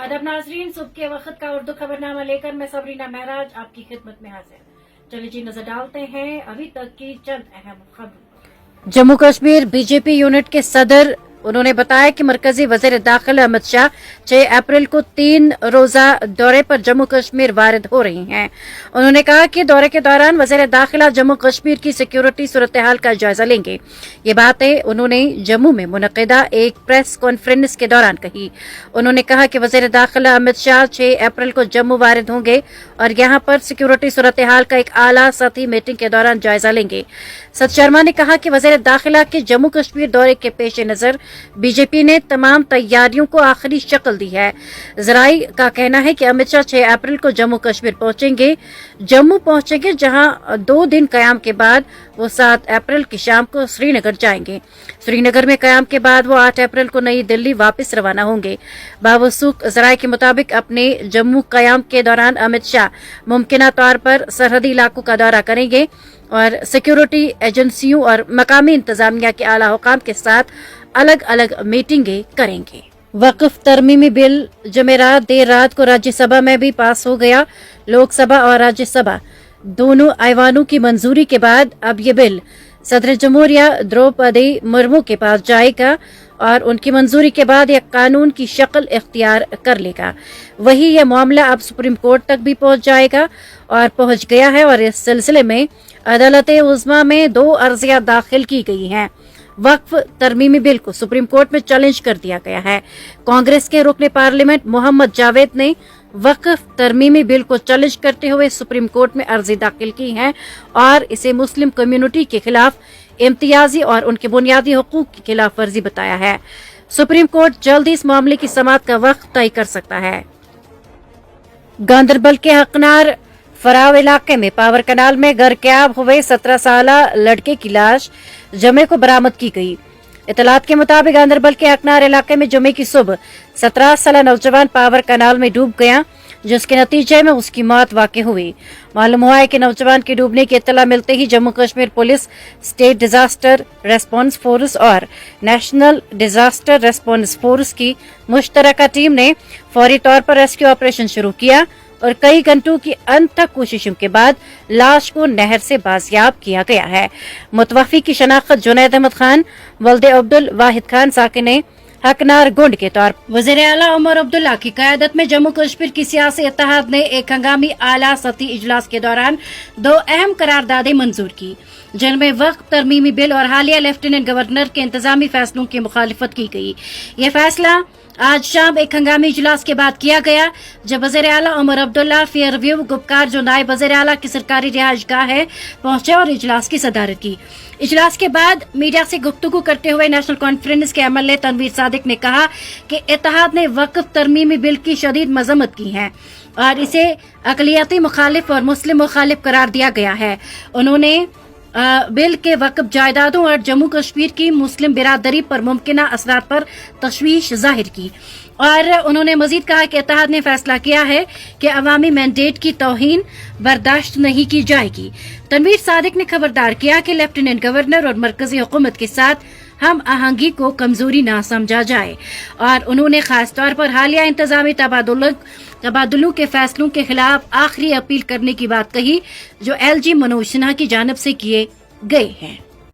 अदब नाजरीन, सुबह के वक्त का उर्दू खबरनामा लेकर मैं सबरीना महराज आपकी खिदमत में हाजिर। चलिए जी नजर डालते हैं अभी तक की चंद अहम खबरों। जम्मू कश्मीर बीजेपी यूनिट के सदर उन्होंने बताया कि मरकजी वजीर दाखिला अमित शाह 6 अप्रैल को 3 रोजा दौरे पर जम्मू कश्मीर वारिद हो रही हैं। उन्होंने कहा कि दौरे के दौरान वजीर दाखिला जम्मू कश्मीर की सिक्योरिटी सूरत हाल का जायजा लेंगे। ये बातें उन्होंने जम्मू में मुनक़िदा एक प्रेस कॉन्फ्रेंस के दौरान कही। उन्होंने कहा कि वजीर दाखिला अमित शाह 6 अप्रैल को जम्मू वारिद होंगे और यहां पर सिक्योरिटी सूरत हाल का एक आला सतही मीटिंग के दौरान जायजा लेंगे। सत शर्मा ने कहा कि वजीर दाखिला के जम्मू कश्मीर दौरे के पेश नजर बीजेपी ने तमाम तैयारियों को आखिरी शक्ल दी है। जराई का कहना है कि अमित शाह 6 अप्रैल को जम्मू कश्मीर पहुंचेंगे। जम्मू पहुंचेंगे जहां 2 दिन कयाम के बाद वो 7 अप्रैल की शाम को श्रीनगर जाएंगे। श्रीनगर में कयाम के बाद वो 8 अप्रैल को नई दिल्ली वापस रवाना होंगे। बावसूख जराये के मुताबिक अपने जम्मू कयाम के दौरान अमित शाह मुमकिना तौर पर सरहदी इलाकों का दौरा करेंगे और सिक्योरिटी एजेंसियों और मकामी इंतजामिया के आला हुकाम के साथ अलग अलग मीटिंगें करेंगे। वक्फ तरमीमी बिल जमेरात देर रात को राज्यसभा में भी पास हो गया। लोकसभा और राज्यसभा दोनों ऐवानों की मंजूरी के बाद अब ये बिल सदर जमहूरिया द्रौपदी मुर्मू के पास जाएगा और उनकी मंजूरी के बाद यह कानून की शक्ल इख्तियार कर लेगा। वही यह मामला अब सुप्रीम कोर्ट तक भी पहुंच जाएगा और पहुंच गया है और इस सिलसिले में अदालत उज़्मा में 2 अर्जियां दाखिल की गई हैं। वक्फ तरमीमी बिल को सुप्रीम कोर्ट में चैलेंज कर दिया गया है। कांग्रेस के रुकने पार्लियामेंट मोहम्मद जावेद ने वक्फ तरमीमी बिल को चैलेंज करते हुए सुप्रीम कोर्ट में अर्जी दाखिल की है और इसे मुस्लिम कम्युनिटी के खिलाफ इम्तियाजी और उनके बुनियादी हुकूक की खिलाफ वर्जी बताया है। सुप्रीम कोर्ट जल्द ही इस मामले की समाअत का वक्त तय कर सकता है। गांदरबल के हकनार फराव इलाके में पावर कनाल में गर्कयाब हुए 17 साल लड़के की लाश जुमे को बरामद की गई। इतलात के मुताबिक गांदरबल के हकनार इलाके में जुमे की सुबह 17 साल नौजवान पावर कनाल में डूब गया, जिसके नतीजे में उसकी मौत वाक़ई हुई। मालूम हुआ है कि नौजवान के डूबने की इत्तला मिलते ही Jammu Kashmir police, state disaster response force और नेशनल डिजास्टर रेस्पॉन्स फोर्स की मुश्तरका टीम ने फौरी तौर पर रेस्क्यू ऑपरेशन शुरू किया और कई घंटों की अनथक कोशिशों के बाद लाश को नहर से बाजियाब किया गया है। मुतवफ़ी की शनाख्त जुनैद अहमद खान वल्द अब्दुल वाहिद खान साकिन हकनार गुंड के तौर पर वज़ीर आला उमर अब्दुल्ला की क़यादत में जम्मू कश्मीर की सियासी इत्तेहाद ने एक हंगामी आला सतही इजलास के दौरान 2 अहम करारदादें मंजूर की, जिनमें वक्फ तरमीमी बिल और हालिया लेफ्टिनेंट गवर्नर के इंतजामी फैसलों की मुखालिफत की गई। ये फैसला आज शाम एक हंगामी इजलास के बाद किया गया, जब वज़ीर आला उमर अब्दुल्ला फेयरव्यू गुपकार जो नायब वज़ीर आला की सरकारी रिहाइशगाह है पहुंचे और इजलास की सदारत की। इजलास के बाद मीडिया से गुफ्तगू करते हुए नेशनल कॉन्फ्रेंस के MLA तनवीर सादिक ने कहा कि इत्तेहाद ने वक्फ तरमीमी बिल की शदीद मजम्मत की है और इसे अक़लियती मुखालिफ और मुस्लिम मुखालिफ करार दिया गया है। उन्होंने बिल के वक्फ जायदादों और जम्मू कश्मीर की मुस्लिम बिरादरी पर मुमकिना असरात पर तशवीश जाहिर की और उन्होंने मजीद कहा कि इत्तेहाद ने फैसला किया है कि अवामी मैंडेट की तौहीन बर्दाश्त नहीं की जाएगी। तनवीर सादिक ने खबरदार किया कि लेफ्टिनेंट गवर्नर और मरकजी हुकूमत के साथ हम आहंगी को कमजोरी ना समझा जाए और उन्होंने खास तौर पर हालिया इंतजामी तबादलों के फैसलों के खिलाफ आखिरी अपील करने की बात कही, जो LG मनोज सिन्हा की जानिब से किए गए हैं।